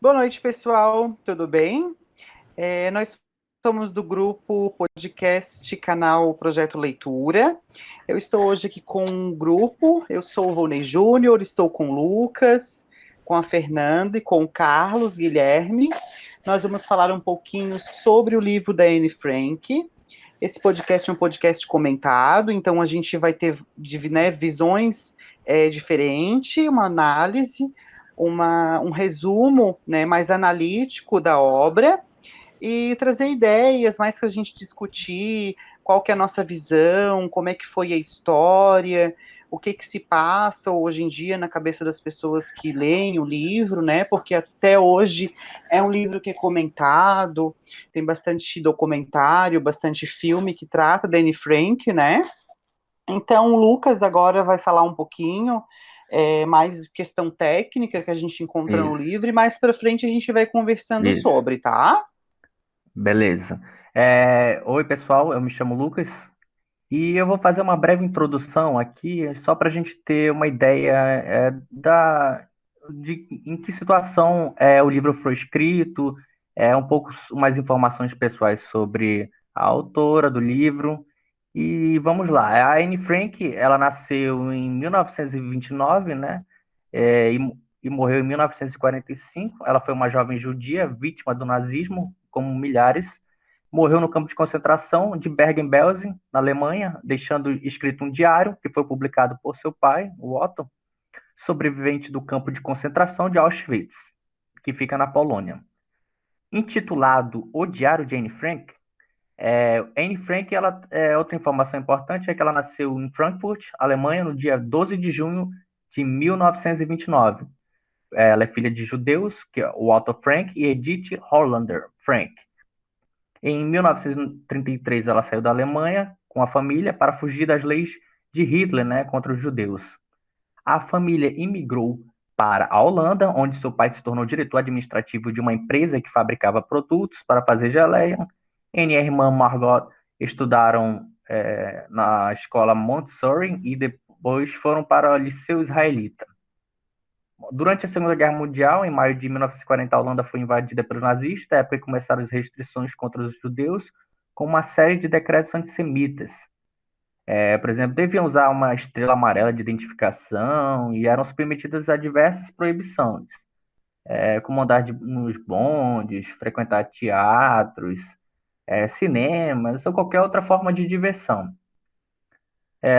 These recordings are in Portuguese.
Boa noite, pessoal. Tudo bem? Nós somos do grupo podcast canal Projeto Leitura. Eu estou hoje aqui com um grupo. Eu sou o Volney Júnior, estou com o Lucas, com a Fernanda e com o Carlos Guilherme. Nós vamos falar um pouquinho sobre o livro da Anne Frank. Esse podcast é um podcast comentado, então a gente vai ter visões diferentes, uma análise, um resumo, né, mais analítico da obra e trazer ideias mais para a gente discutir qual que é a nossa visão, como é que foi a história, o que que se passa hoje em dia na cabeça das pessoas que leem o livro, né? Porque até hoje é um livro que é comentado, tem bastante documentário, bastante filme que trata da Anne Frank, né? Então, o Lucas agora vai falar um pouquinho mais questão técnica que a gente encontra no Isso, livro, e mais para frente a gente vai conversando isso. sobre, tá? Beleza. Oi, pessoal, eu me chamo Lucas e eu vou fazer uma breve introdução aqui, só para a gente ter uma ideia de em que situação o livro foi escrito, um pouco mais informações pessoais sobre a autora do livro. E vamos lá. A Anne Frank, ela nasceu em 1929, né? E morreu em 1945. Ela foi uma jovem judia vítima do nazismo, como milhares. Morreu no campo de concentração de Bergen-Belsen, na Alemanha, deixando escrito um diário que foi publicado por seu pai, o Otto, sobrevivente do campo de concentração de Auschwitz, que fica na Polônia. Intitulado O Diário de Anne Frank, Anne Frank, outra informação importante é que ela nasceu em Frankfurt, Alemanha, no dia 12 de junho de 1929. Ela é filha de judeus, que é o Otto Frank e Edith Hollander Frank. Em 1933, ela saiu da Alemanha com a família para fugir das leis de Hitler, né, contra os judeus. A família imigrou para a Holanda, onde seu pai se tornou diretor administrativo de uma empresa que fabricava produtos para fazer geleia. Anne e a irmã Margot estudaram na escola Montessori e depois foram para o Liceu Israelita. Durante a Segunda Guerra Mundial, em maio de 1940, a Holanda foi invadida pelos nazistas, época que começaram as restrições contra os judeus, com uma série de decretos antissemitas. Por exemplo, deviam usar uma estrela amarela de identificação e eram submetidas a diversas proibições, como andar nos bondes, frequentar teatros, cinemas ou qualquer outra forma de diversão.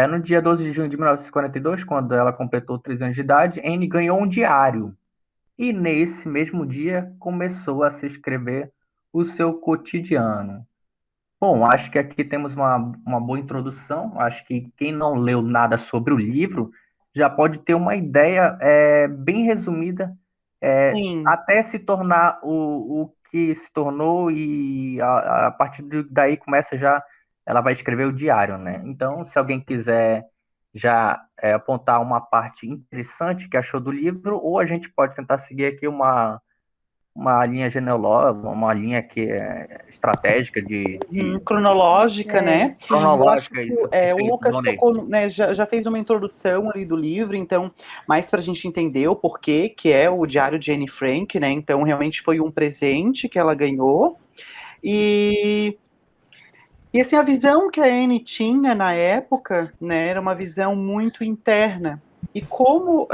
No dia 12 de junho de 1942, quando ela completou 3 anos de idade, Anne ganhou um diário. E nesse mesmo dia começou a se escrever o seu cotidiano. Bom, acho que aqui temos uma boa introdução. Acho que quem não leu nada sobre o livro já pode ter uma ideia bem resumida, Sim. até se tornar o que se tornou, e a partir daí começa já, ela vai escrever o diário, né? Então, se alguém quiser já apontar uma parte interessante que achou do livro, ou a gente pode tentar seguir aqui uma linha genealógica, uma linha que é estratégica Cronológica, né? Eu acho que cronológica, isso, o perfeito, Lucas Vonei. tocou, né, já fez uma introdução ali do livro, então, mais para a gente entender o porquê que é o Diário de Anne Frank, né? Então, realmente foi um presente que ela ganhou. E, e assim, a visão que a Anne tinha na época, né, era uma visão muito interna. E como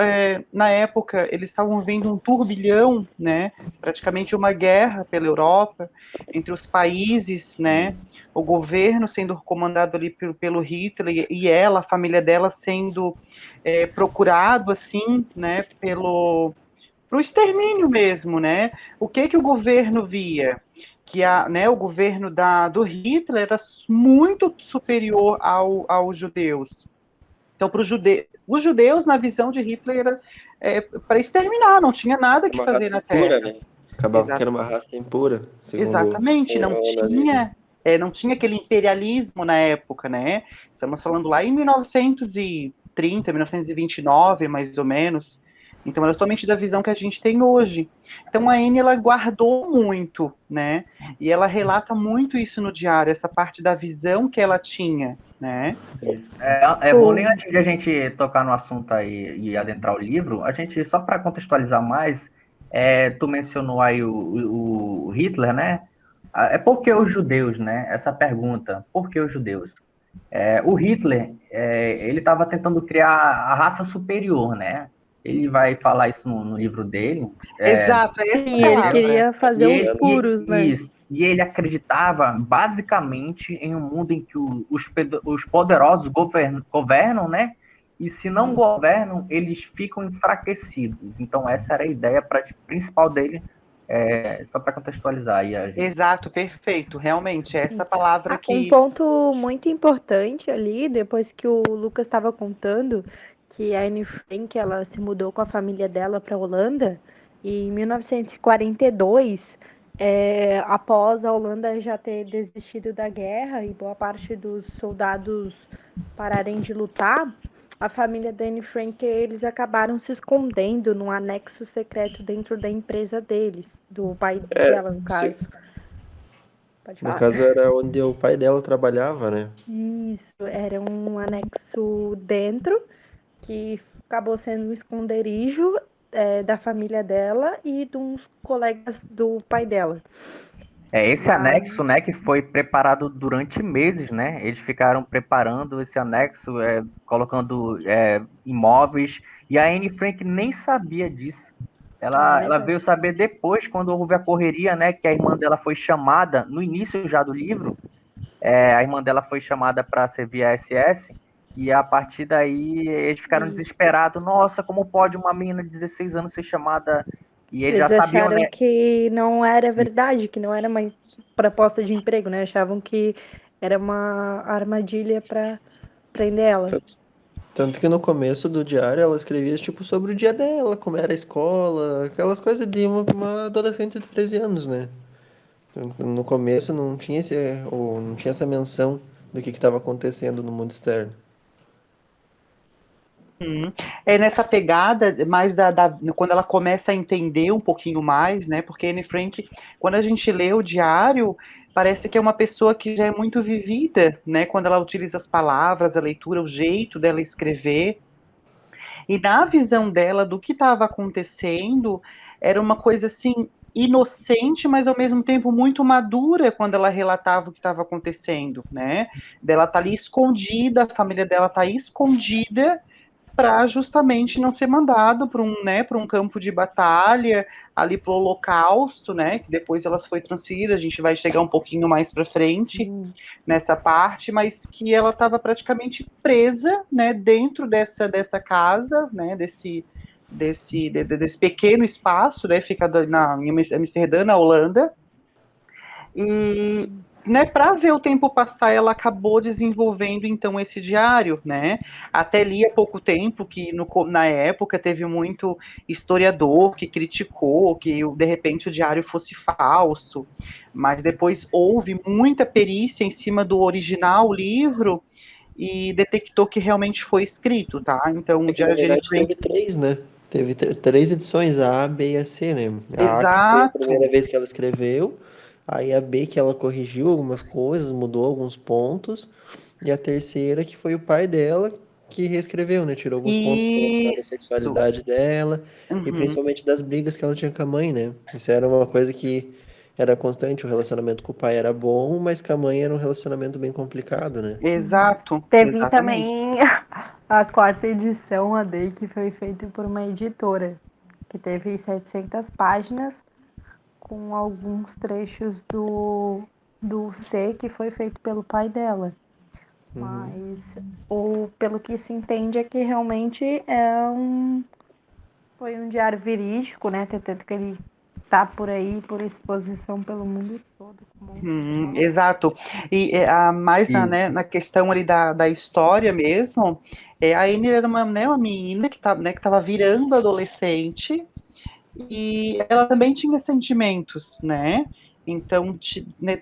na época eles estavam vendo um turbilhão, né, praticamente uma guerra pela Europa entre os países, né, o governo sendo comandado ali pelo Hitler e ela, a família dela sendo procurado assim, né, pro extermínio mesmo, né? O que que o governo via? Que o governo do Hitler era muito superior aos judeus. Então, os judeus, na visão de Hitler, era para exterminar, não tinha nada que Uma fazer raça na impura, Terra. né? Acabava que Exa era uma raça impura, segundo exatamente, o nazismo. não tinha aquele imperialismo na época, né? Estamos falando lá em 1930, 1929, mais ou menos. Então, era totalmente da visão que a gente tem hoje. Então, a Anne, ela guardou muito, né? E ela relata muito isso no diário, essa parte da visão que ela tinha, né? Isso. Vou nem antes de a gente tocar no assunto aí e adentrar o livro, a gente, só para contextualizar mais, Tu mencionou aí o Hitler, né? É por que os judeus, né? Essa pergunta, por que os judeus? O Hitler, ele estava tentando criar a raça superior, né? Ele vai falar isso no livro dele. Exato, é essa Sim, ele palavra. queria fazer os puros, né? Isso. E ele acreditava basicamente em um mundo em que os poderosos governam, né? E se não governam, eles ficam enfraquecidos. Então, essa era a ideia principal dele, só para contextualizar aí a gente. Exato, perfeito. Realmente, Sim. essa palavra que... Um ponto muito importante ali, depois que o Lucas estava contando, que a Anne Frank, ela se mudou com a família dela para a Holanda, e em 1942, após a Holanda já ter desistido da guerra e boa parte dos soldados pararem de lutar, a família da Anne Frank, eles acabaram se escondendo num anexo secreto dentro da empresa deles, do pai dela, no caso. Pode falar. No caso, era onde o pai dela trabalhava, né? Isso, era um anexo dentro, que acabou sendo um esconderijo da família dela e de uns colegas do pai dela. Esse anexo, né, que foi preparado durante meses, né? Eles ficaram preparando esse anexo, colocando imóveis, e a Anne Frank nem sabia disso. Ela veio saber depois, quando houve a correria, né, que a irmã dela foi chamada, no início já do livro, a irmã dela foi chamada para servir a SS, e a partir daí eles ficaram desesperados. Nossa, como pode uma menina de 16 anos ser chamada? E eles já sabiam, acharam, né, que não era verdade, que não era uma proposta de emprego, né? Achavam que era uma armadilha para prender ela. Tanto que no começo do diário ela escrevia tipo sobre o dia dela, como era a escola, aquelas coisas de uma adolescente de 13 anos, né? No começo não tinha não tinha essa menção do que estava acontecendo no mundo externo. É nessa pegada mais quando ela começa a entender um pouquinho mais, né? Porque Anne Frank, quando a gente lê o diário, parece que é uma pessoa que já é muito vivida, né? Quando ela utiliza as palavras, a leitura, o jeito dela escrever. E na visão dela do que estava acontecendo, era uma coisa assim inocente, mas ao mesmo tempo muito madura quando ela relatava o que estava acontecendo, né? Dela tá ali escondida, a família dela tá escondida para justamente não ser mandado para um campo de batalha, ali para o Holocausto, né, que depois elas foi transferida, a gente vai chegar um pouquinho mais para frente nessa parte, mas que ela estava praticamente presa, né, dentro dessa casa, né, desse pequeno espaço, né, fica em Amsterdã, na Holanda, e né, para ver o tempo passar, ela acabou desenvolvendo então esse diário, né? Até li há pouco tempo que na época teve muito historiador que criticou que de repente o diário fosse falso, mas depois houve muita perícia em cima do original livro e detectou que realmente foi escrito, tá? Então o diário de Anne Frank teve três, né? Teve três edições, a A, B e a C, né? A A que foi a Exato. primeira vez que ela escreveu, aí a B que ela corrigiu algumas coisas, mudou alguns pontos, e a terceira que foi o pai dela que reescreveu, né? Tirou alguns pontos relacionados à sexualidade dela e principalmente das brigas que ela tinha com a mãe, né? Isso era uma coisa que era constante, o relacionamento com o pai era bom, mas com a mãe era um relacionamento bem complicado, né? Exato. Teve exatamente. também a quarta edição, a Day, que foi feita por uma editora, que teve 700 páginas, com alguns trechos do C, que foi feito pelo pai dela. Mas, pelo que se entende, é que realmente foi um diário verídico, né? Tanto que ele tá por aí, por exposição pelo mundo todo. Exato. E na questão ali da história mesmo, a Anne era uma menina que estava virando adolescente e ela também tinha sentimentos, né? Então,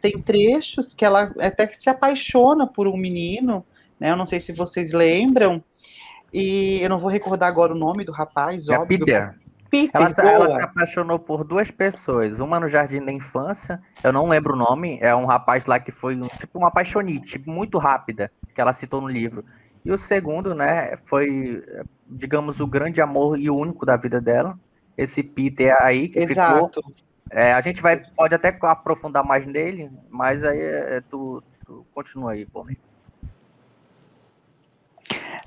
tem trechos que ela até que se apaixona por um menino, né? Eu não sei se vocês lembram, e eu não vou recordar agora o nome do rapaz, É a óbvio. Peter. Peter, Ela se apaixonou por duas pessoas, uma no jardim da infância, eu não lembro o nome, é um rapaz lá que foi tipo uma apaixonite, muito rápida, que ela citou no livro. E o segundo, né, foi, digamos, o grande amor e o único da vida dela. esse Peter aí que ficou. Exato. A gente pode até aprofundar mais nele, mas aí tu continua aí, pô.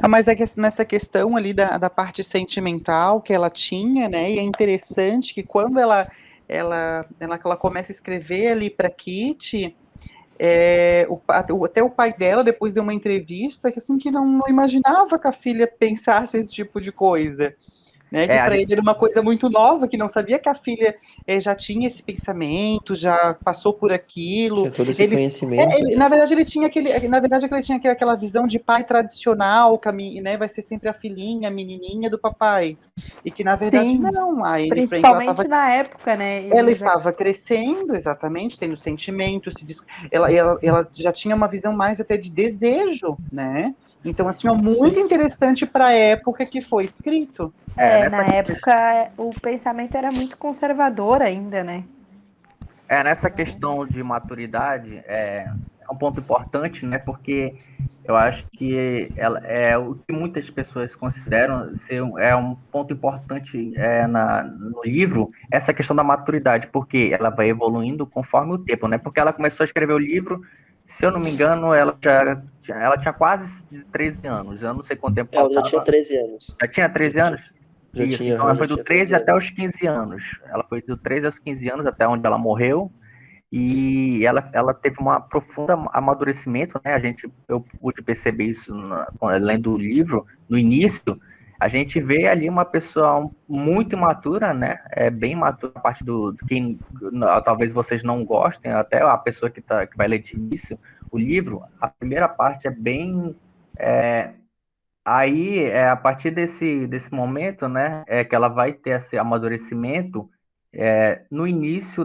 Mas é que nessa questão ali da parte sentimental que ela tinha, né? E é interessante que quando ela começa a escrever ali para Kitty, até o pai dela depois deu uma entrevista que assim que não imaginava que a filha pensasse esse tipo de coisa. Né, que para ele era uma coisa muito nova, que não sabia que a filha já tinha esse pensamento, já passou por aquilo. Tinha todo esse conhecimento. Na verdade, ele tinha aquela visão de pai tradicional, né, vai ser sempre a filhinha, a menininha do papai. E que, na verdade, Sim, não. A Anne Frank, principalmente na época, né? ela estava crescendo, exatamente, tendo sentimentos, ela já tinha uma visão mais até de desejo, né? Então, assim, é muito interessante para a época que foi escrito. Na época o pensamento era muito conservador ainda, né? Nessa questão de maturidade, é um ponto importante, né? Porque eu acho que ela é o que muitas pessoas consideram ser um ponto importante no livro, essa questão da maturidade, porque ela vai evoluindo conforme o tempo, né? Porque ela começou a escrever o livro, se eu não me engano, ela tinha quase 13 anos, eu não sei quanto tempo Ela já faltava. tinha 13 anos. Já tinha 13 anos? Já Isso, tinha, então ela já foi do tinha 13 13 até anos. os 15 anos. Ela foi do 13 aos 15 anos, até onde ela morreu. E ela teve um profundo amadurecimento, né? Eu pude perceber isso lendo o livro. No início, a gente vê ali uma pessoa muito imatura, né? Bem imatura, a parte do quem talvez vocês não gostem, até a pessoa que vai ler de início o livro. A primeira parte é bem aí, a partir desse momento, né, que ela vai ter esse amadurecimento, no início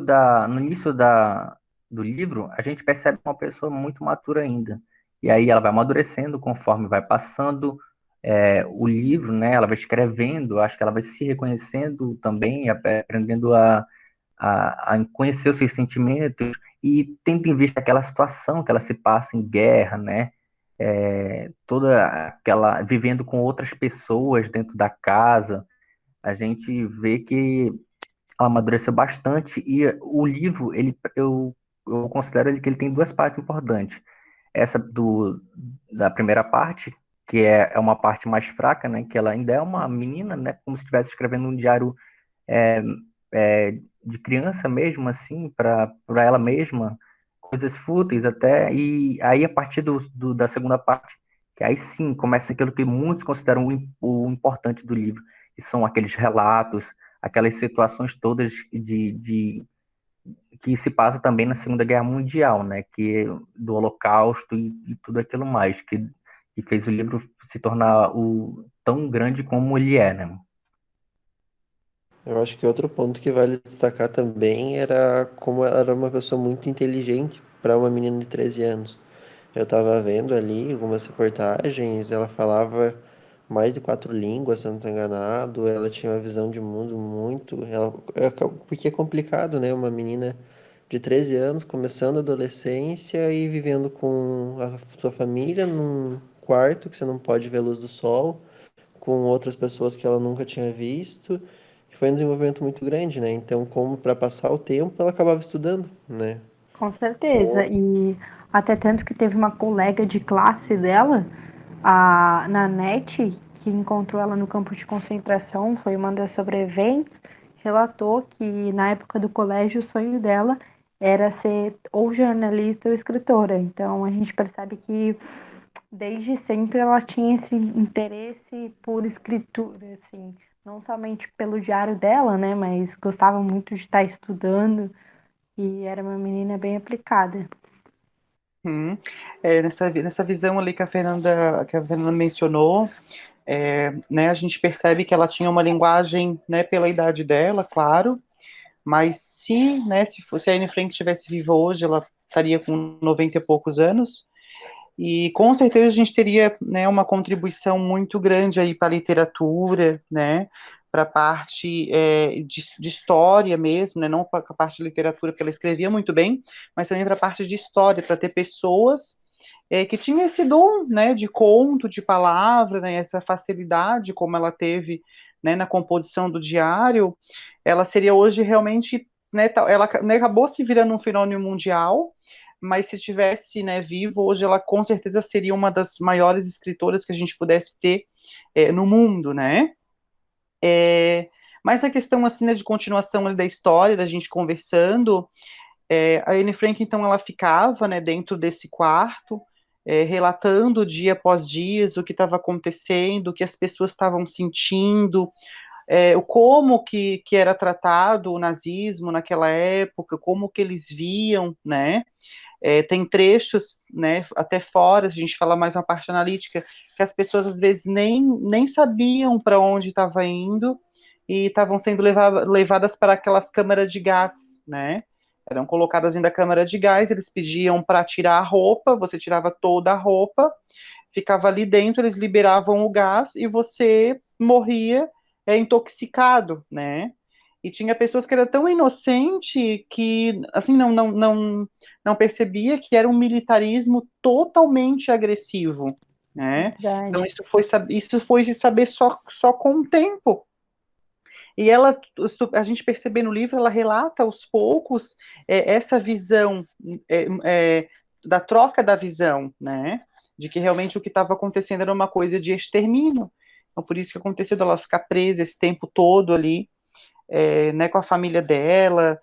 do livro, a gente percebe uma pessoa muito matura ainda. E aí ela vai amadurecendo conforme vai passando o livro, né, ela vai escrevendo, acho que ela vai se reconhecendo também, aprendendo a conhecer os seus sentimentos e tendo em vista aquela situação que ela se passa em guerra, né, toda aquela vivendo com outras pessoas dentro da casa, a gente vê que ela amadureceu bastante e o livro eu considero ele que ele tem duas partes importantes. Essa da primeira parte, que é uma parte mais fraca, né, que ela ainda é uma menina, né, como se estivesse escrevendo um diário é, de criança mesmo, assim, para ela mesma, coisas fúteis até, e aí a partir da segunda parte, que aí sim começa aquilo que muitos consideram o importante do livro, que são aqueles relatos, aquelas situações todas que se passa também na Segunda Guerra Mundial, né, que do Holocausto e tudo aquilo mais, que fez o livro se tornar tão grande como ele é, né? Eu acho que outro ponto que vale destacar também era como ela era uma pessoa muito inteligente para uma menina de 13 anos. Eu estava vendo ali algumas reportagens, ela falava mais de 4 línguas, se eu não estou enganado. Ela tinha uma visão de mundo muito. Porque é complicado, né? Uma menina de 13 anos começando a adolescência e vivendo com a sua família num quarto que você não pode ver a luz do sol, com outras pessoas que ela nunca tinha visto. Foi um desenvolvimento muito grande, né? Então, como para passar o tempo, ela acabava estudando, né? Com certeza. E até tanto que teve uma colega de classe dela, a Nanette, que encontrou ela no campo de concentração, foi uma das sobreviventes, relatou que na época do colégio o sonho dela era ser ou jornalista ou escritora. Então a gente percebe que desde sempre ela tinha esse interesse por escritura, assim, não somente pelo diário dela, né, mas gostava muito de estar estudando e era uma menina bem aplicada. Nessa visão ali que a Fernanda mencionou, né, a gente percebe que ela tinha uma linguagem, né, pela idade dela, claro, mas se a Anne Frank estivesse viva hoje, ela estaria com 90 e poucos anos, e com certeza a gente teria, né, uma contribuição muito grande aí para a literatura, né, para a parte de história mesmo, né, não para a parte de literatura, porque ela escrevia muito bem, mas também para a parte de história, para ter pessoas que tinham esse dom, né, de conto, de palavra, né, essa facilidade como ela teve né, na composição do diário, ela seria hoje realmente, né, ela, né, acabou se virando um fenômeno mundial, mas se estivesse, né, vivo, hoje ela com certeza seria uma das maiores escritoras que a gente pudesse ter no mundo, né? É, mas na questão assim, né, de continuação ali, da história, da gente conversando, a Anne Frank, então, ela ficava, né, dentro desse quarto, relatando dia após dia o que estava acontecendo, o que as pessoas estavam sentindo, o como que era tratado o nazismo naquela época, como que eles viam, né? Tem trechos, né, até fora, se a gente falar mais uma parte analítica, que as pessoas às vezes nem sabiam para onde estava indo e estavam sendo levadas para aquelas câmaras de gás, né? Eram colocadas dentro da câmara de gás, eles pediam para tirar a roupa, você tirava toda a roupa, ficava ali dentro, eles liberavam o gás e você morria intoxicado, né? E tinha pessoas que eram tão inocente que assim não percebia que era um militarismo totalmente agressivo, né? Então Verdade. isso foi se saber só com o tempo. E ela, a gente percebe no livro, ela relata aos poucos essa visão é, é, da troca da visão, né? De que realmente o que estava acontecendo era uma coisa de extermínio. Então, por isso que aconteceu dela ficar presa esse tempo todo ali, né, com a família dela.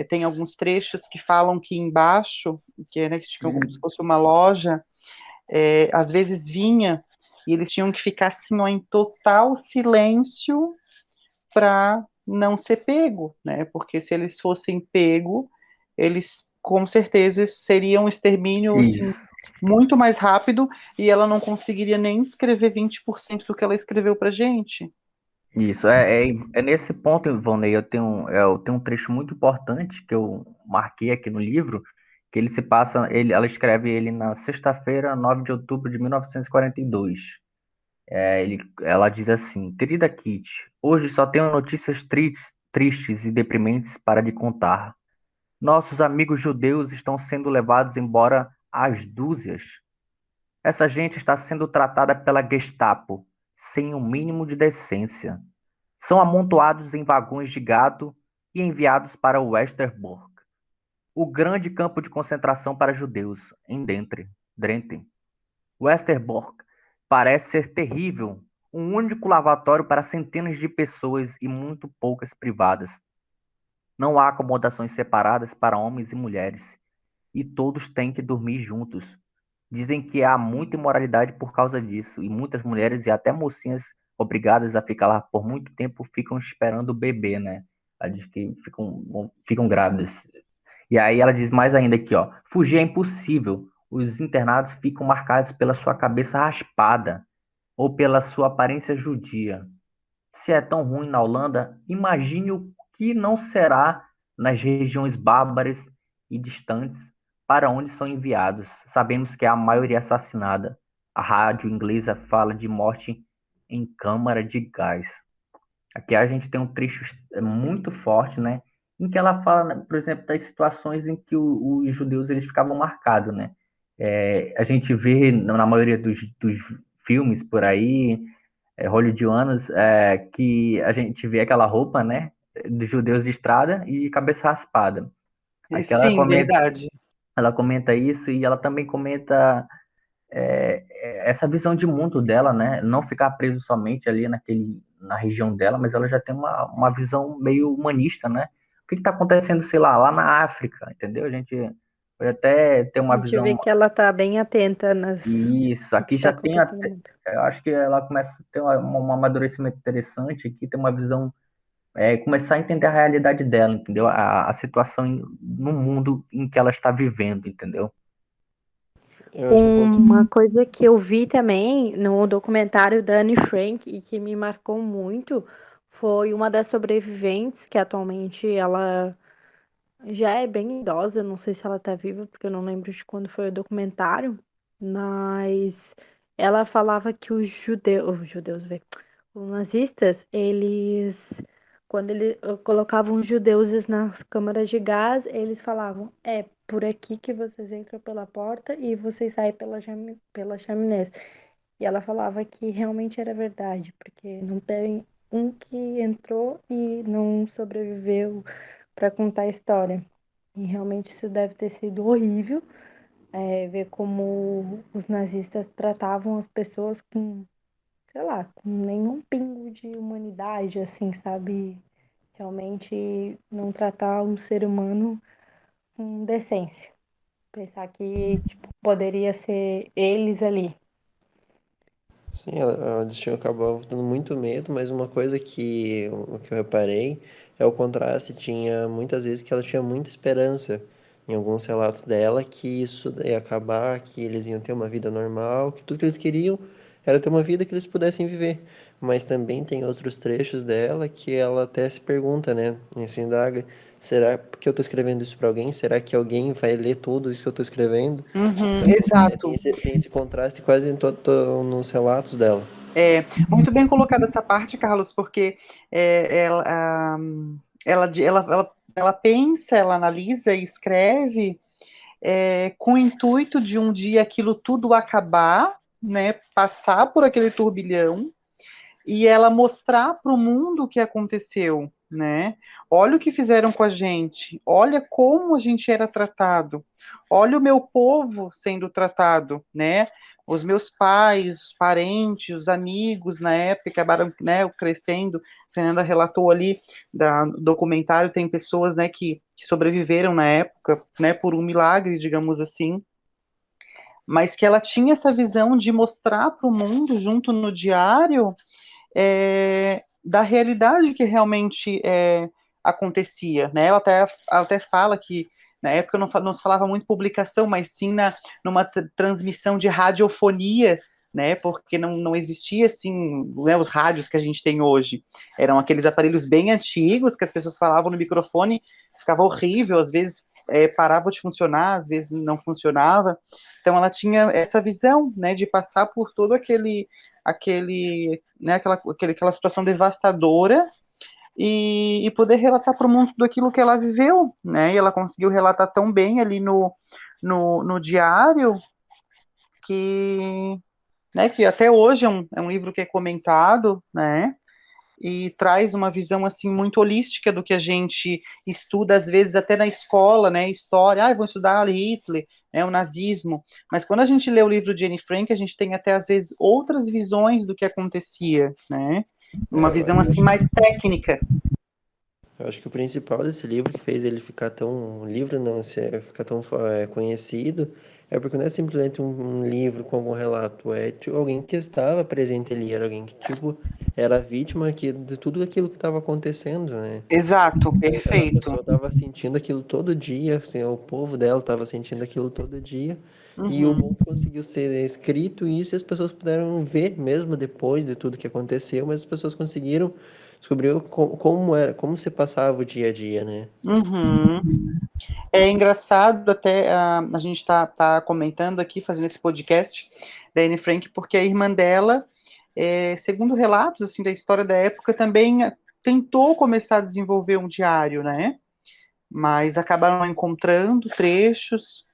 Tem alguns trechos que falam que embaixo, que é, né, que tinha como se fosse uma loja, às vezes vinha e eles tinham que ficar assim, ó, em total silêncio para não ser pego, né? Porque se eles fossem pego, eles com certeza seriam um extermínio assim, Isso, muito mais rápido e ela não conseguiria nem escrever 20% do que ela escreveu para gente. isso. É nesse ponto, Ivonei, eu tenho um trecho muito importante que eu marquei aqui no livro, que ele se passa, ela escreve ele na sexta-feira, 9 de outubro de 1942. Ela diz assim: Querida Kitty, hoje só tenho notícias tristes e deprimentes para lhe contar. Nossos amigos judeus estão sendo levados embora às dúzias. Essa gente está sendo tratada pela Gestapo, sem o mínimo de decência. São amontoados em vagões de gado e enviados para Westerbork, o grande campo de concentração para judeus, em Drenthe. Westerbork parece ser terrível, um único lavatório para centenas de pessoas e muito poucas privadas. Não há acomodações separadas para homens e mulheres, e todos têm que dormir juntos. Dizem que há muita imoralidade por causa disso, e muitas mulheres e até mocinhas obrigadas a ficar lá por muito tempo ficam esperando o bebê, né? Ela diz que ficam grávidas. E aí ela diz mais ainda aqui, ó. Fugir é impossível. Os internados ficam marcados pela sua cabeça raspada ou pela sua aparência judia. Se é tão ruim na Holanda, imagine o que não será nas regiões bárbaras e distantes para onde são enviados. Sabemos que a maioria é assassinada. A rádio inglesa fala de morte em câmara de gás. Aqui a gente tem um trecho muito forte, né? Em que ela fala, né, por exemplo, das situações em que os judeus eles ficavam marcados, né? A gente vê na maioria dos filmes por aí, hollywoodianos, que a gente vê aquela roupa, né? Dos judeus de estrada e cabeça raspada. E Aqui ela sim, comenta, verdade. ela comenta isso e ela também comenta essa visão de mundo dela, né? Não ficar preso somente ali na região dela, mas ela já tem uma visão meio humanista, né? O que está acontecendo, sei lá na África, entendeu? A gente pode até ter A uma gente vê visão. que ela tá bem atenta Isso, no que aqui está já tem acontecendo no até. mundo. Eu acho que ela começa a ter um amadurecimento interessante aqui, tem uma visão. Começar a entender a realidade dela, entendeu? A situação no mundo em que ela está vivendo, entendeu? Eu acho um ponto. Uma coisa que eu vi também no documentário da Anne Frank e que me marcou muito foi uma das sobreviventes, que atualmente ela já é bem idosa, eu não sei se ela tá viva, porque eu não lembro de quando foi o documentário, mas ela falava que os judeus, vê, os nazistas, quando eles colocavam os judeus nas câmaras de gás, eles falavam, é por aqui que vocês entram pela porta e vocês saem pela chaminé. E ela falava que realmente era verdade, porque não tem um que entrou e não sobreviveu para contar a história. E realmente isso deve ter sido horrível, ver como os nazistas tratavam as pessoas com, sei lá, com nenhum pingo de humanidade, assim, sabe? Realmente não tratar um ser humano com decência. Pensar que, tipo, poderia ser eles ali. Sim, eles tinham acabado dando muito medo, mas uma coisa que eu reparei é o contraste. Tinha muitas vezes que ela tinha muita esperança em alguns relatos dela que isso ia acabar, que eles iam ter uma vida normal, que tudo que eles queriam era ter uma vida que eles pudessem viver. Mas também tem outros trechos dela que ela até se pergunta, né? E se indaga, será que eu estou escrevendo isso para alguém? Será que alguém vai ler tudo isso que eu estou escrevendo? Uhum, Então, tem exato. esse contraste quase em nos relatos dela. É, muito bem colocada essa parte, Carlos, porque ela, ela pensa, ela analisa e escreve com o intuito de um dia aquilo tudo acabar, né, passar por aquele turbilhão e ela mostrar para o mundo o que aconteceu, né? Olha o que fizeram com a gente, olha como a gente era tratado, olha o meu povo sendo tratado, né? Os meus pais, os parentes, os amigos na época acabaram, né, crescendo. A Fernanda relatou ali do documentário, tem pessoas, né, que sobreviveram na época, né, por um milagre, digamos assim, mas que ela tinha essa visão de mostrar para o mundo, junto no diário, da realidade que realmente acontecia, né? Ela até fala que na época não se falava muito publicação, mas sim numa transmissão de radiofonia, né? Porque não existia assim, né, os rádios que a gente tem hoje. Eram aqueles aparelhos bem antigos que as pessoas falavam no microfone, ficava horrível, às vezes parava de funcionar, às vezes não funcionava. Então ela tinha essa visão, né, de passar por todo né, aquela situação devastadora e poder relatar para o mundo tudo aquilo que ela viveu, né? E ela conseguiu relatar tão bem ali no diário que, né, que até hoje é um livro que é comentado, né? E traz uma visão assim muito holística do que a gente estuda às vezes até na escola, né? História, vou estudar Hitler, né, o nazismo. Mas quando a gente lê o livro de Anne Frank, a gente tem até às vezes outras visões do que acontecia, né? Uma visão Eu assim acho, mais técnica. eu acho que o principal desse livro que fez ele ficar tão livro não ficar tão conhecido é porque não é simplesmente um livro com algum relato, é tipo, alguém que estava presente ali, era alguém que tipo era vítima de tudo aquilo que estava acontecendo, né? Exato, A perfeito. pessoa estava sentindo aquilo todo dia, assim, o povo dela estava sentindo aquilo todo dia, e o bom Uhum. que conseguiu ser escrito isso, e as pessoas puderam ver mesmo depois de tudo que aconteceu, mas as pessoas conseguiram descobrir como era, como se passava o dia a dia, né? Uhum. É engraçado até a gente tá comentando aqui, fazendo esse podcast da Anne Frank, porque a irmã dela, segundo relatos assim da história da época, também tentou começar a desenvolver um diário, né? Mas acabaram não encontrando trechos,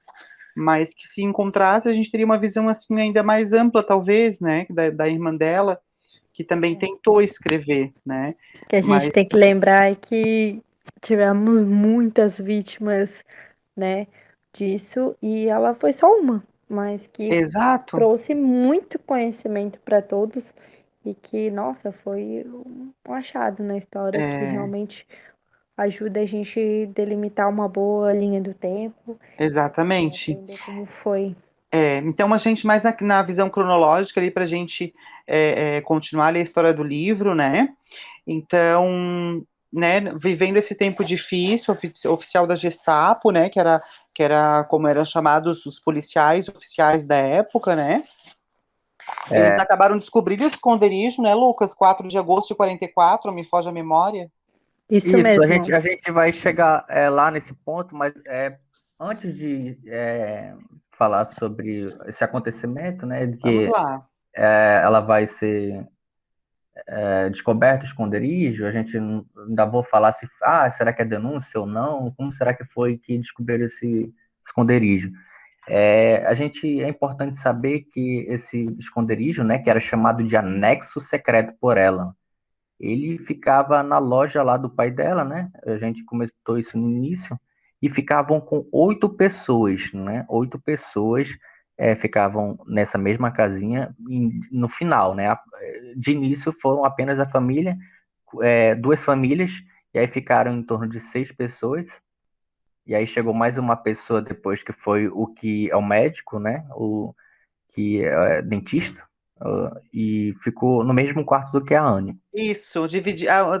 mas que se encontrasse a gente teria uma visão assim ainda mais ampla, talvez, né? Da irmã dela, que também tentou escrever, né? Que a gente Mas tem que lembrar é que tivemos muitas vítimas, né, disso, e ela foi só uma, mas que exato. trouxe muito conhecimento para todos e que, nossa, foi um achado na história que É, realmente ajuda a gente delimitar uma boa linha do tempo e exatamente. aprender como foi. Então, a gente mais na visão cronológica ali para a gente continuar ali a história do livro, né? Então, né, vivendo esse tempo difícil, oficial da Gestapo, né? Que era como eram chamados os policiais oficiais da época, né? Eles É, acabaram descobrindo esse esconderijo, né, Lucas? 4 de agosto de 44, me foge a memória. Isso isso, mesmo. a gente vai chegar lá nesse ponto, mas antes de falar sobre esse acontecimento, né, de Vamos que lá. ela vai ser descoberta, esconderijo, a gente ainda vou falar se, será que é denúncia ou não? Como será que foi que descobriram esse esconderijo? É importante saber que esse esconderijo, né, que era chamado de anexo secreto por ela, ele ficava na loja lá do pai dela, né? A gente comentou isso no início, e ficavam com 8 pessoas, né? 8 pessoas ficavam nessa mesma casinha no final, né? De início foram apenas a família, 2 famílias, e aí ficaram em torno de 6 pessoas. E aí chegou mais uma pessoa depois, que foi o que é o médico, né? O que é dentista, e ficou no mesmo quarto do que a Anne. Isso,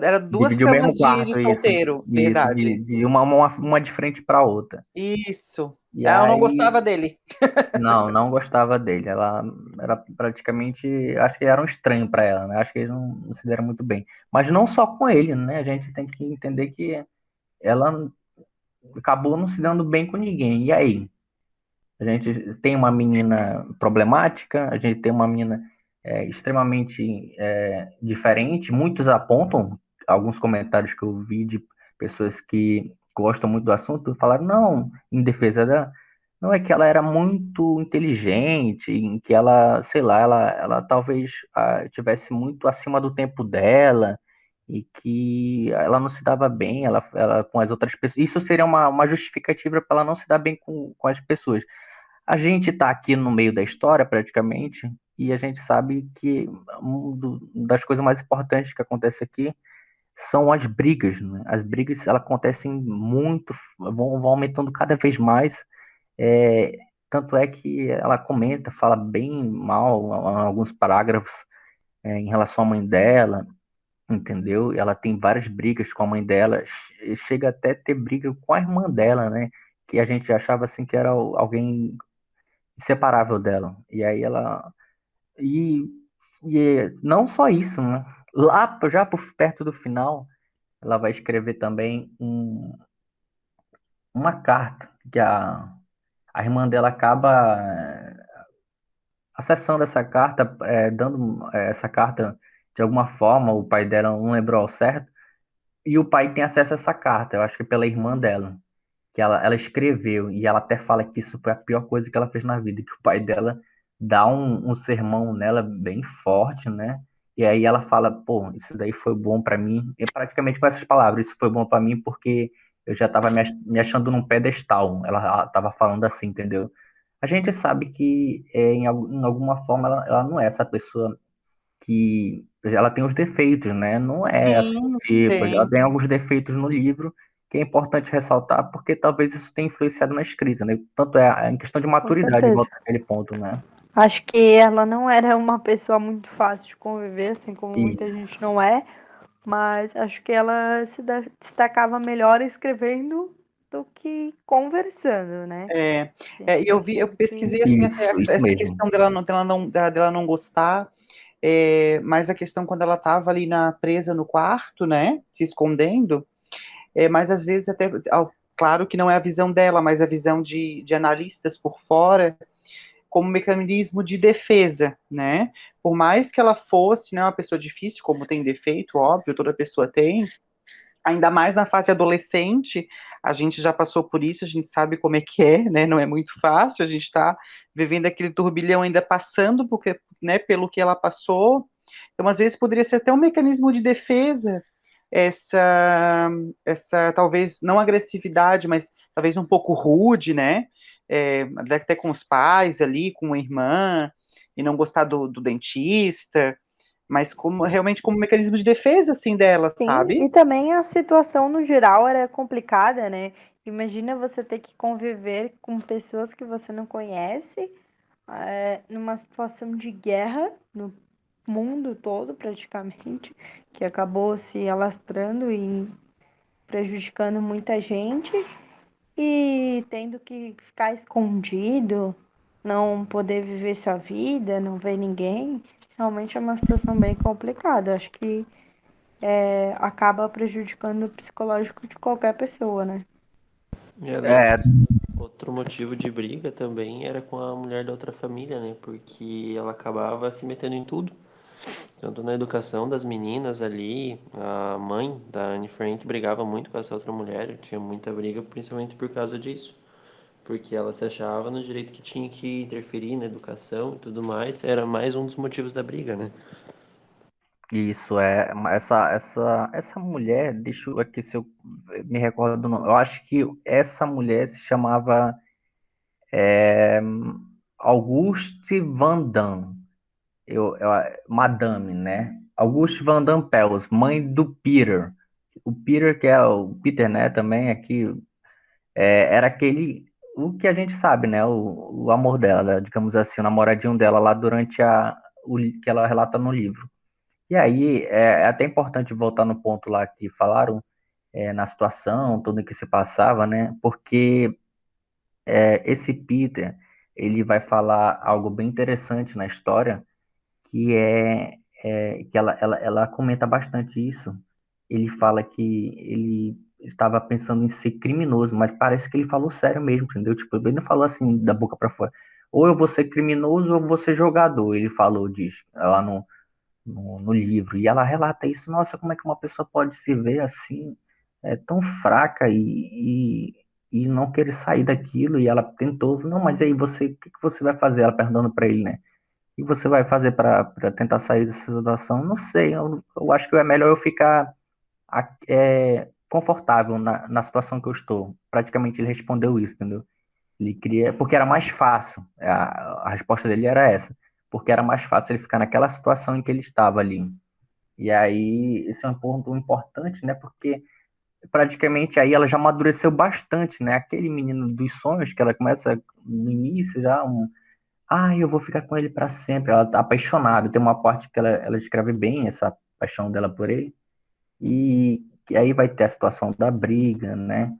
era duas Dividiu o mesmo camas de quarto, solteiro, isso, verdade. de uma de frente para outra. Isso. E Ela não aí, gostava dele. não gostava dele. Ela era praticamente, acho que era um estranho para ela, né? Acho que ele não se deram muito bem. Mas não só com ele, né? A gente tem que entender que ela acabou não se dando bem com ninguém. E aí? A gente tem uma menina problemática, a gente tem uma menina extremamente diferente. Muitos apontam, alguns comentários que eu vi de pessoas que gostam muito do assunto, falaram, não, em defesa dela, não é que ela era muito inteligente, em que ela, sei lá, ela talvez tivesse muito acima do tempo dela, e que ela não se dava bem ela com as outras pessoas. Isso seria uma justificativa para ela não se dar bem com as pessoas. A gente está aqui no meio da história, praticamente, e a gente sabe que das coisas mais importantes que acontece aqui são as brigas, né? As brigas, elas acontecem muito, vão aumentando cada vez mais. É, tanto é que ela comenta, fala bem mal em alguns parágrafos em relação à mãe dela, entendeu? Ela tem várias brigas com a mãe dela, chega até a ter briga com a irmã dela, né? Que a gente achava assim que era alguém inseparável dela. E aí ela. E, e não só isso, né? Lá já por perto do final, ela vai escrever também uma carta que a irmã dela acaba acessando essa carta, dando essa carta de alguma forma, o pai dela não lembrou ao certo, e o pai tem acesso a essa carta, eu acho que pela irmã dela, que ela escreveu, e ela até fala que isso foi a pior coisa que ela fez na vida, que o pai dela dá um sermão nela bem forte, né? E aí ela fala, pô, isso daí foi bom pra mim, e praticamente com essas palavras, isso foi bom pra mim porque eu já tava me achando num pedestal, ela tava falando assim, entendeu? A gente sabe que em alguma forma ela não é essa pessoa que ela tem os defeitos, né? Não é assim, Sim, tipo, ela tem. tem alguns defeitos no livro que é importante ressaltar, porque talvez isso tenha influenciado na escrita, né? Tanto em questão de Com maturidade, certeza. volta àquele ponto, né? Acho que ela não era uma pessoa muito fácil de conviver, assim como muita gente Isso, não é, mas acho que ela destacava melhor escrevendo do que conversando, né? É, A gente eu percebe que pesquisei assim até isso essa mesmo. questão dela não gostar, mas a questão quando ela estava ali presa no quarto, né, se escondendo, mas às vezes até, claro que não é a visão dela, mas a visão de analistas por fora, como mecanismo de defesa, né? Por mais que ela fosse, né, uma pessoa difícil, como tem defeito, óbvio, toda pessoa tem, ainda mais na fase adolescente, a gente já passou por isso, a gente sabe como é que é, né? Não é muito fácil, a gente está vivendo aquele turbilhão ainda passando porque, né, pelo que ela passou. Então, às vezes, poderia ser até um mecanismo de defesa, essa talvez não agressividade, mas talvez um pouco rude, né? Até com os pais ali, com a irmã, e não gostar do dentista, mas como realmente como um mecanismo de defesa, assim, dela, sim, sabe? e também a situação no geral era complicada, né? Imagina você ter que conviver com pessoas que você não conhece, numa situação de guerra no mundo todo, praticamente, que acabou se alastrando e prejudicando muita gente, e tendo que ficar escondido, não poder viver sua vida, não ver ninguém, realmente é uma situação bem complicada. Acho que acaba prejudicando o psicológico de qualquer pessoa, né? E além É, disso, outro motivo de briga também era com a mulher da outra família, né? Porque ela acabava se metendo em tudo. Tanto na educação das meninas ali, a mãe da Anne Frank brigava muito com essa outra mulher, tinha muita briga, principalmente por causa disso. Porque ela se achava no direito que tinha que interferir na educação e tudo mais, era mais um dos motivos da briga, né? Isso é essa mulher, deixa eu aqui se eu me recordo do nome. Eu acho que essa mulher se chamava é, Auguste Van Damme, Madame, né? Auguste Van Damme Pels, mãe do Peter. O Peter, que é o Peter, né? Também aqui era aquele o que a gente sabe, né? O amor dela, né, digamos assim, o namoradinho dela lá durante que ela relata no livro. E aí é até importante voltar no ponto lá que falaram na situação, tudo que se passava, né? Porque esse Peter, ele vai falar algo bem interessante na história, que que ela comenta bastante isso. Ele fala que ele estava pensando em ser criminoso, mas parece que ele falou sério mesmo, entendeu? Tipo, ele não falou assim da boca para fora. Ou eu vou ser criminoso ou eu vou ser jogador, ele falou disso lá no livro. E ela relata isso, nossa, como é que uma pessoa pode se ver assim, tão fraca e não querer sair daquilo? E ela tentou, não, mas aí você, o que que você vai fazer? Ela perguntando para ele, né? O que você vai fazer para tentar sair dessa situação? Não sei, eu acho que é melhor eu ficar confortável na situação que eu estou. Praticamente ele respondeu isso, entendeu? Ele queria, porque era mais fácil, a resposta dele era essa, porque era mais fácil ele ficar naquela situação em que ele estava ali. E aí, esse é um ponto importante, né? Porque praticamente aí ela já amadureceu bastante, né? Aquele menino dos sonhos que ela começa no início já eu vou ficar com ele para sempre. Ela tá apaixonada. Tem uma parte que ela descreve bem essa paixão dela por ele. E que aí vai ter a situação da briga, né?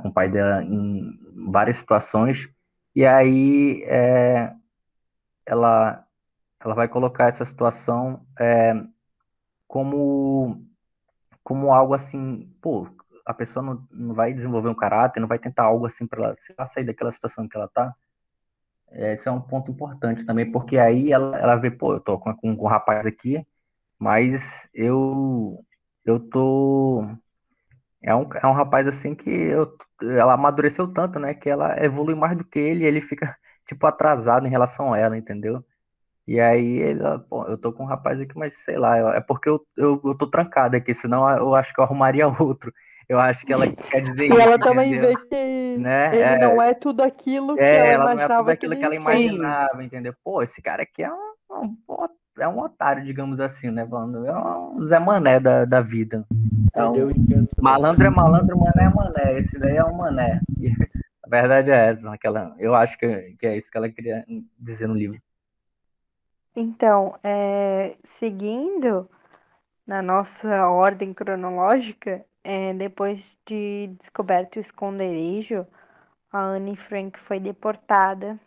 Com o pai dela em várias situações. E aí ela, ela vai colocar essa situação como, como algo assim, pô, a pessoa não vai desenvolver um caráter, não vai tentar algo assim para ela, se ela sair daquela situação que ela tá. Esse é um ponto importante também, porque aí ela vê, pô, eu tô com um rapaz aqui, mas eu tô. É um rapaz assim que ela amadureceu tanto, né? Que ela evolui mais do que ele e ele fica, tipo, atrasado em relação a ela, entendeu? E aí pô, eu tô com um rapaz aqui, mas sei lá, é porque eu tô trancado aqui, senão eu acho que eu arrumaria outro. Eu acho que ela quer dizer E isso, ela também entendeu? vê que Né? ele não é tudo aquilo que ela Ela não é tudo imaginava que aquilo que ele ela fosse. Sim, imaginava, entendeu? Pô, esse cara aqui é um otário, digamos assim, né? Falando, é um Zé Mané da vida. É Perdeu um o encanto, né? malandro é malandro, mané é mané. Esse daí é um mané. E a verdade é essa, eu acho que é isso que ela queria dizer no livro. Então, seguindo na nossa ordem cronológica, depois de descoberto o esconderijo, a Anne Frank foi deportada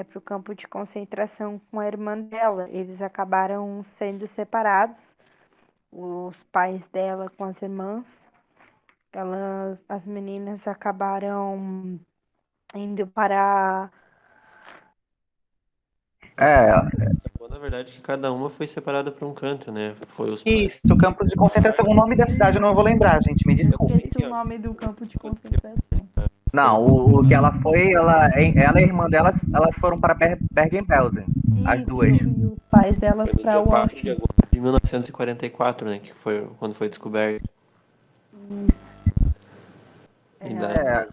para o campo de concentração com a irmã dela. Eles acabaram sendo separados, os pais dela com as irmãs. As meninas acabaram indo para. É, Bom, na verdade, que cada uma foi separada para um canto, né? Foi os pais. isso, campos de concentração. O nome da cidade eu não vou lembrar, gente, me Eu desculpe. esqueci o nome do campo de concentração. não, o que ela foi, ela e a irmã delas, elas foram para Bergen-Belsen, as Isso, duas. e os pais delas Foi no para dia 4 de Washington. agosto de 1944, né? Que foi quando foi descoberto. Isso. E É, daí, É,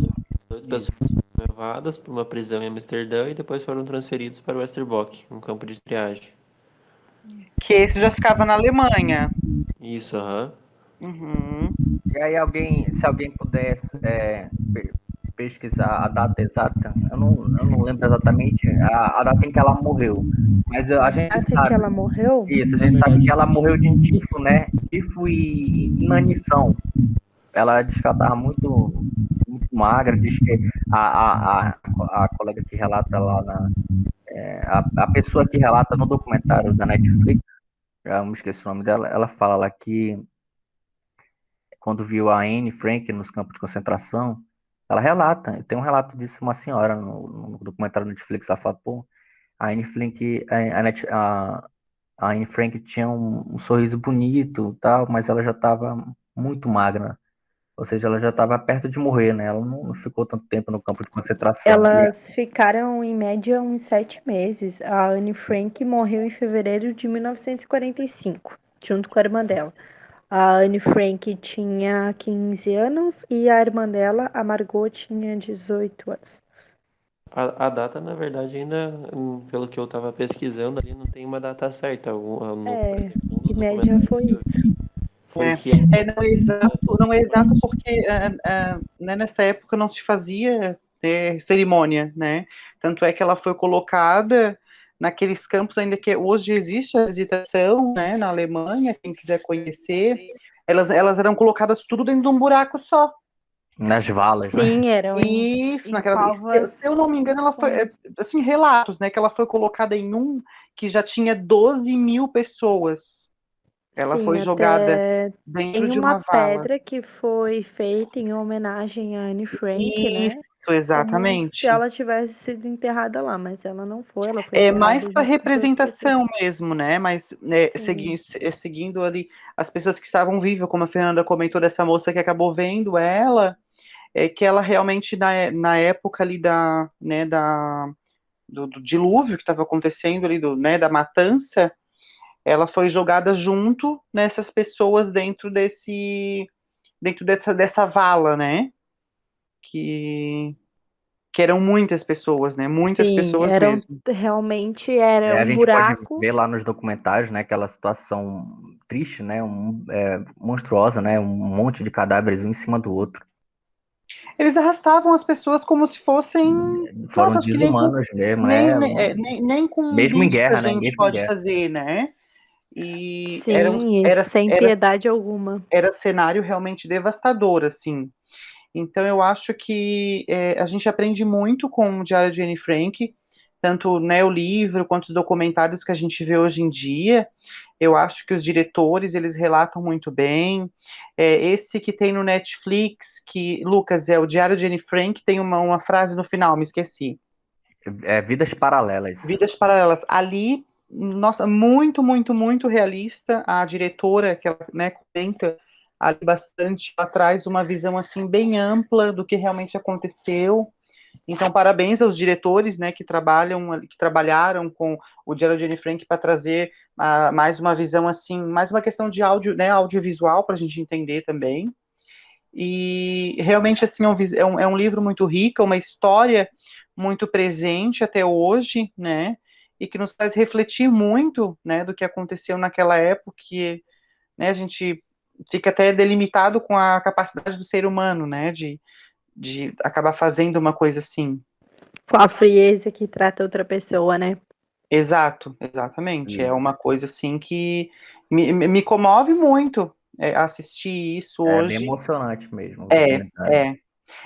8 isso. pessoas foram levadas para uma prisão em Amsterdã e depois foram transferidos para Westerbork, um campo de triagem. Que esse já ficava na Alemanha. Isso, aham. Uhum. E aí se alguém pudesse pesquisar a data exata, eu não lembro exatamente a data em que ela morreu, mas a gente até que sabe, ela morreu? isso, a Na gente sabe que verdade, ela morreu de tifo, né? Tifo e inanição. Ela diz que ela estava muito magra, diz que a colega que relata lá, a pessoa que relata no documentário da Netflix, eu me esqueci o nome dela, ela fala lá que quando viu a Anne Frank nos campos de concentração, ela relata, tem um relato disso, uma senhora no documentário da Netflix, ela fala, pô, a Anne Frank, a Anne Frank tinha um sorriso bonito, tal, mas ela já estava muito magra. Ou seja, ela já estava perto de morrer, né? Ela não ficou tanto tempo no campo de concentração. Elas ficaram em média uns 7 meses. A Anne Frank morreu em fevereiro de 1945, junto com a irmã dela. A Anne Frank tinha 15 anos e a irmã dela, a Margot, tinha 18 anos. A data, na verdade, ainda, pelo que eu estava pesquisando ali, não tem uma data certa. Por exemplo, um dos Em média documentários foi que eu isso. vi foi É, que ela não é exato, não é exato porque né, nessa época não se fazia cerimônia, né? Tanto é que ela foi colocada naqueles campos ainda que hoje existe a visitação, né, na Alemanha, quem quiser conhecer, elas eram colocadas tudo dentro de um buraco só. nas valas, né? Sim, eram Isso, em naquelas, covas. se eu não me engano, ela foi, assim, relatos, né, que ela foi colocada em um que já tinha 12 mil pessoas. Ela Sim, foi jogada até dentro tem de uma uma vala. pedra que foi feita em homenagem a Anne Frank, né? Isso, Como se exatamente. ela tivesse sido enterrada lá, mas ela não foi, ela foi É enterrada mais para junto com outras pessoas. representação mesmo, né? Mas Sim, seguindo ali as pessoas que estavam vivas, como a Fernanda comentou dessa moça que acabou vendo ela, é que ela realmente na época ali do dilúvio que estava acontecendo ali da matança, ela foi jogada junto nessas pessoas dentro dessa vala, né? Que que eram muitas pessoas, né? Muitas sim, pessoas mesmo. realmente era A um gente pode buraco. ver lá nos documentários, né, aquela situação triste, né, monstruosa, né, um monte de cadáveres um em cima do outro. Eles arrastavam as pessoas como se fossem, Foram nossa, acho que nem com desumanos mesmo, né? nem com um Mesmo em beat a guerra, né? gente Mesmo em pode guerra. fazer, né? E Sim, e sem piedade alguma. era cenário realmente devastador, assim. Então eu acho que a gente aprende muito com o Diário de Anne Frank, tanto né, o livro quanto os documentários que a gente vê hoje em dia. Eu acho que os diretores eles relatam muito bem. Esse que tem no Netflix, que Lucas é o Diário de Anne Frank, tem uma frase no final, me esqueci. Vidas paralelas. Vidas Paralelas. Ali, nossa, muito, muito, muito realista. A diretora, que ela, né, comenta ali bastante, ela traz uma visão assim bem ampla do que realmente aconteceu. Então, parabéns aos diretores, né, que trabalharam com o Diário de Anne Frank para trazer mais uma visão assim, mais uma questão de áudio, né, audiovisual para a gente entender também. E realmente assim é um livro muito rico, uma história muito presente até hoje, né? E que nos faz refletir muito, né, do que aconteceu naquela época, que, né, a gente fica até delimitado com a capacidade do ser humano, né, de acabar fazendo uma coisa assim. Com a frieza que trata outra pessoa, né? Exato, exatamente. É Isso. uma coisa assim que me comove muito assistir isso É bem hoje. emocionante mesmo o É, documentário.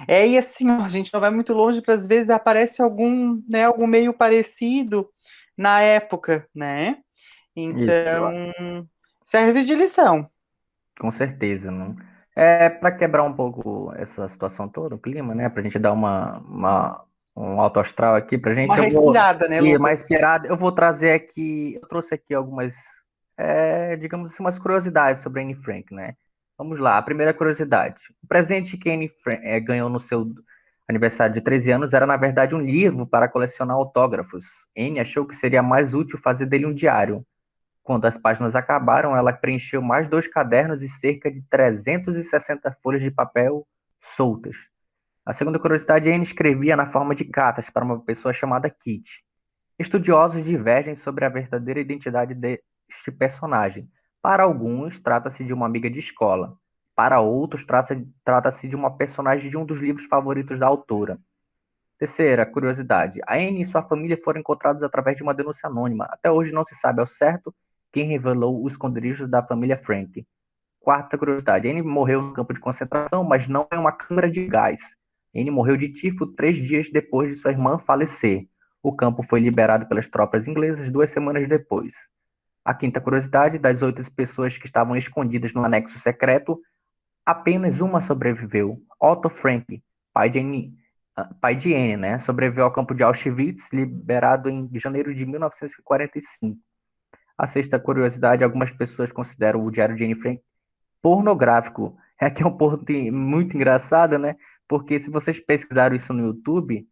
é. E assim, ó, a gente não vai muito longe, para às vezes aparece algum meio parecido na época, né? Isso, Então, serve de lição. com certeza, não? É para quebrar um pouco essa situação toda, o clima, né? Para a gente dar um alto astral aqui pra Uma gente, eu vou respirada, né, ir Lucas? mais inspirado. Eu vou trazer aqui, eu trouxe aqui algumas, digamos assim, umas curiosidades sobre a Anne Frank, né? Vamos lá, a primeira curiosidade. O presente que a Anne Frank ganhou no seu aniversário de 13 anos era, na verdade, um livro para colecionar autógrafos. Anne achou que seria mais útil fazer dele um diário. Quando as páginas acabaram, ela preencheu mais 2 cadernos e cerca de 360 folhas de papel soltas. A segunda curiosidade, Anne escrevia na forma de cartas para uma pessoa chamada Kitty. Estudiosos divergem sobre a verdadeira identidade deste personagem. Para alguns, trata-se de uma amiga de escola. Para outros, trata-se de uma personagem de um dos livros favoritos da autora. Terceira curiosidade. A Anne e sua família foram encontrados através de uma denúncia anônima. Até hoje não se sabe ao certo quem revelou o esconderijo da família Frank. Quarta curiosidade. Anne morreu no campo de concentração, mas não é uma câmara de gás. Anne morreu de tifo 3 dias depois de sua irmã falecer. O campo foi liberado pelas tropas inglesas 2 semanas depois. A quinta curiosidade. Das 8 pessoas que estavam escondidas no anexo secreto, apenas uma sobreviveu. Otto Frank, pai de Anne, né? Sobreviveu ao campo de Auschwitz, liberado em janeiro de 1945. A sexta curiosidade, algumas pessoas consideram o Diário de Anne Frank pornográfico. que é um ponto muito engraçado, né? Porque se vocês pesquisaram isso no YouTube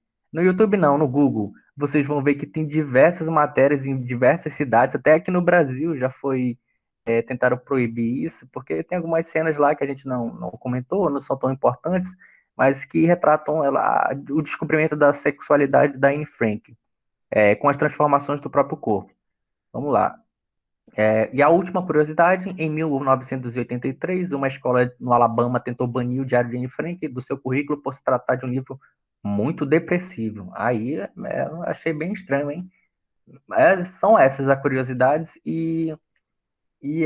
não, no Google, vocês vão ver que tem diversas matérias em diversas cidades, até aqui no Brasil já foi, tentaram proibir isso, porque tem algumas cenas lá que a gente não comentou, não são tão importantes, mas que retratam o descobrimento da sexualidade da Anne Frank, com as transformações do próprio corpo. Vamos lá. E a última curiosidade, em 1983, uma escola no Alabama tentou banir o Diário de Anne Frank do seu currículo por se tratar de um livro muito depressivo. Aí eu achei bem estranho, hein? São essas as curiosidades e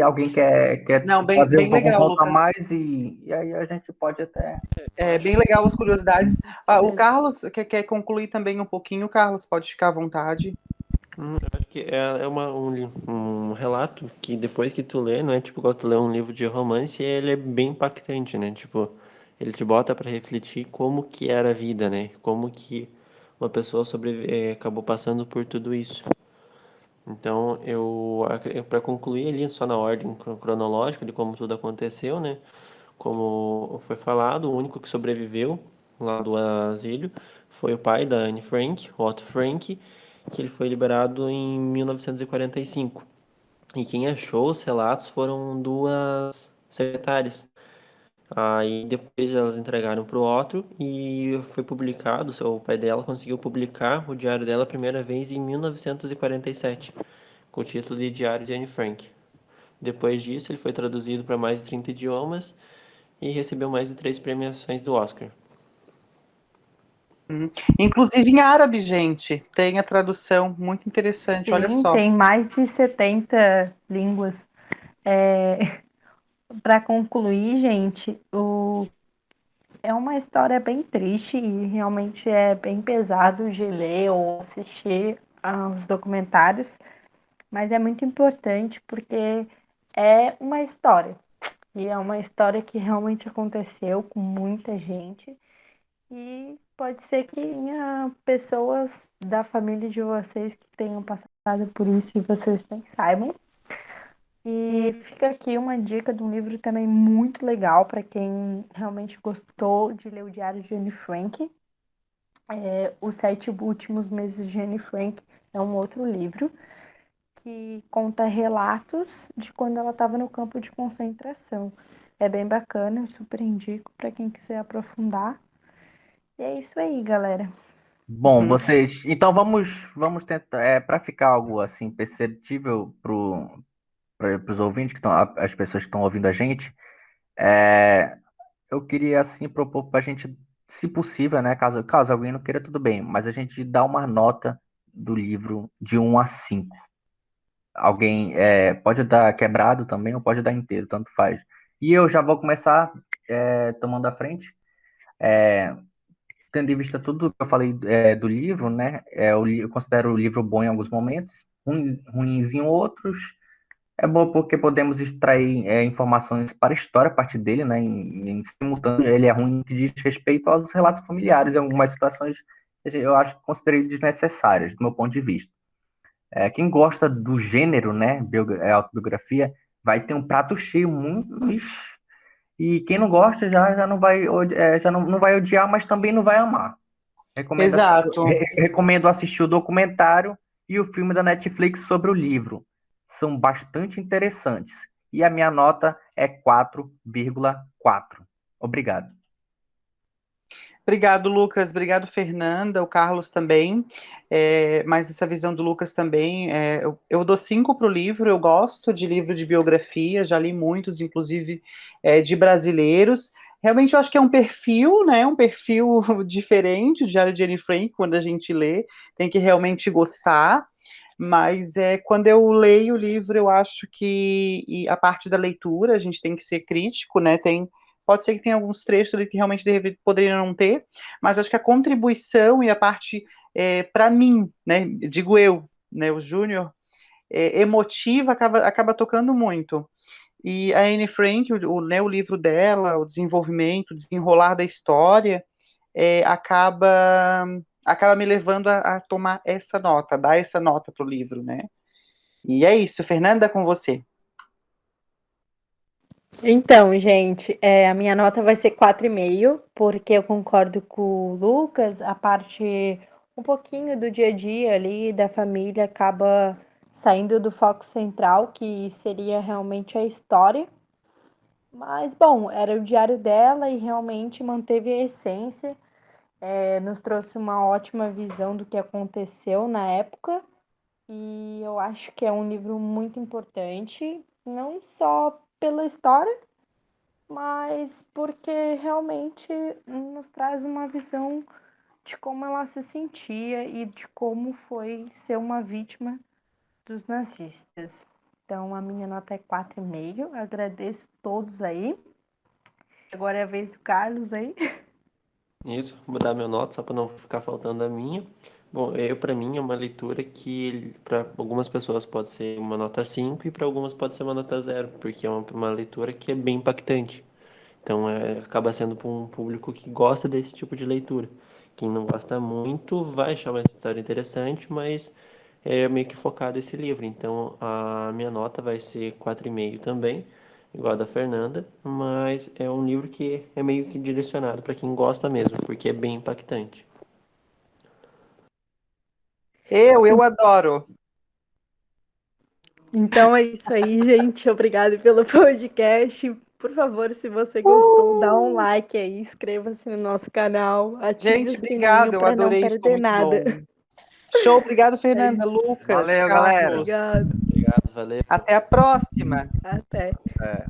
alguém quer Não, bem, fazer bem algum legal, ponto a Lucas. mais e aí a gente pode até... É bem legal as curiosidades. O mesmo. Carlos quer concluir também um pouquinho. Carlos, pode ficar à vontade. Eu acho que um relato que depois que tu lê, não é tipo quando tu lê um livro de romance, ele é bem impactante, né? Tipo, ele te bota para refletir como que era a vida, né? Como que uma pessoa acabou passando por tudo isso. Então, para concluir ali, só na ordem cronológica de como tudo aconteceu, né? Como foi falado, o único que sobreviveu lá do asilo foi o pai da Anne Frank, Otto Frank, que ele foi liberado em 1945. E quem achou os relatos foram duas secretárias. Aí depois elas entregaram para o Otto e foi publicado, o pai dela conseguiu publicar o diário dela a primeira vez em 1947, com o título de Diário de Anne Frank. Depois disso, ele foi traduzido para mais de 30 idiomas e recebeu mais de 3 premiações do Oscar. Inclusive em árabe, gente, tem a tradução muito interessante, olha Sim, só. tem mais de 70 línguas. Para concluir, gente, é uma história bem triste e realmente é bem pesado de ler ou assistir aos documentários, mas é muito importante porque é uma história. E é uma história que realmente aconteceu com muita gente. E pode ser que tenha pessoas da família de vocês que tenham passado por isso e vocês nem saibam. E fica aqui uma dica de um livro também muito legal para quem realmente gostou de ler o Diário de Anne Frank. Os 7 Últimos Meses de Anne Frank é um outro livro que conta relatos de quando ela estava no campo de concentração. É bem bacana, eu super indico para quem quiser aprofundar. E é isso aí, galera. Bom, vocês... Então vamos tentar, para ficar algo assim perceptível para os ouvintes, as pessoas que estão ouvindo a gente, eu queria assim propor para a gente, se possível, né, caso alguém não queira, tudo bem, mas a gente dá uma nota do livro de 1 a 5. Alguém pode dar quebrado também ou pode dar inteiro, tanto faz. E eu já vou começar tomando a frente, tendo em vista tudo que eu falei do livro, né? Eu considero o livro bom em alguns momentos, ruins em outros. É bom porque podemos extrair informações para a história a partir dele, né? Em simultâneo, ele é ruim que diz respeito aos relatos familiares, em algumas situações eu acho que considerei desnecessárias, do meu ponto de vista. Quem gosta do gênero, né? Autobiografia, vai ter um prato cheio muito. Ixi, e quem não gosta já não vai, já não vai odiar, mas também não vai amar. Exato. Recomendo assistir o documentário e o filme da Netflix sobre o livro. São bastante interessantes. E a minha nota é 4,4. Obrigado. Obrigado, Lucas. Obrigado, Fernanda. O Carlos também. Mas essa visão do Lucas também. Eu dou 5 para o livro. Eu gosto de livro de biografia, já li muitos, inclusive de brasileiros. Realmente eu acho que é um perfil, né? Um perfil diferente, o Diário de Anne Frank, quando a gente lê, tem que realmente gostar. Mas quando eu leio o livro, eu acho que a parte da leitura, a gente tem que ser crítico, né? Pode ser que tenha alguns trechos ali que realmente poderiam não ter, mas acho que a contribuição e a parte, para mim, né, digo eu, né, o Júnior, emotiva, acaba tocando muito. E a Anne Frank, né, o livro dela, o desenvolvimento, o desenrolar da história, acaba me levando a tomar essa nota, dar essa nota para o livro, né? E é isso, Fernanda, com você. Então, gente, a minha nota vai ser 4,5, porque eu concordo com o Lucas, a parte um pouquinho do dia a dia ali da família acaba saindo do foco central, que seria realmente a história. Mas, bom, era o diário dela e realmente manteve a essência, nos trouxe uma ótima visão do que aconteceu na época. E eu acho que é um livro muito importante, não só pela história, mas porque realmente nos traz uma visão de como ela se sentia e de como foi ser uma vítima dos nazistas. Então, a minha nota é 4,5. Agradeço todos aí. Agora é a vez do Carlos aí. Isso, vou dar minha nota só para não ficar faltando a minha. Bom, para mim é uma leitura que para algumas pessoas pode ser uma nota 5 e para algumas pode ser uma nota 0, porque é uma leitura que é bem impactante. Então, acaba sendo para um público que gosta desse tipo de leitura. Quem não gosta muito vai achar uma história interessante, mas é meio que focado esse livro. Então, a minha nota vai ser 4,5 também, igual a da Fernanda, mas é um livro que é meio que direcionado para quem gosta mesmo, porque é bem impactante. Eu adoro. Então é isso aí, gente. Obrigada pelo podcast. Por favor, se você gostou, dá um like aí, inscreva-se no nosso canal, ative Gente, o sininho obrigado, eu para não adorei, ficou perder muito nada. bom. Show, obrigado, É Fernanda, isso. Lucas, Valeu, galera. Carlos. Obrigado. Obrigado, valeu. Até a próxima. Até. É.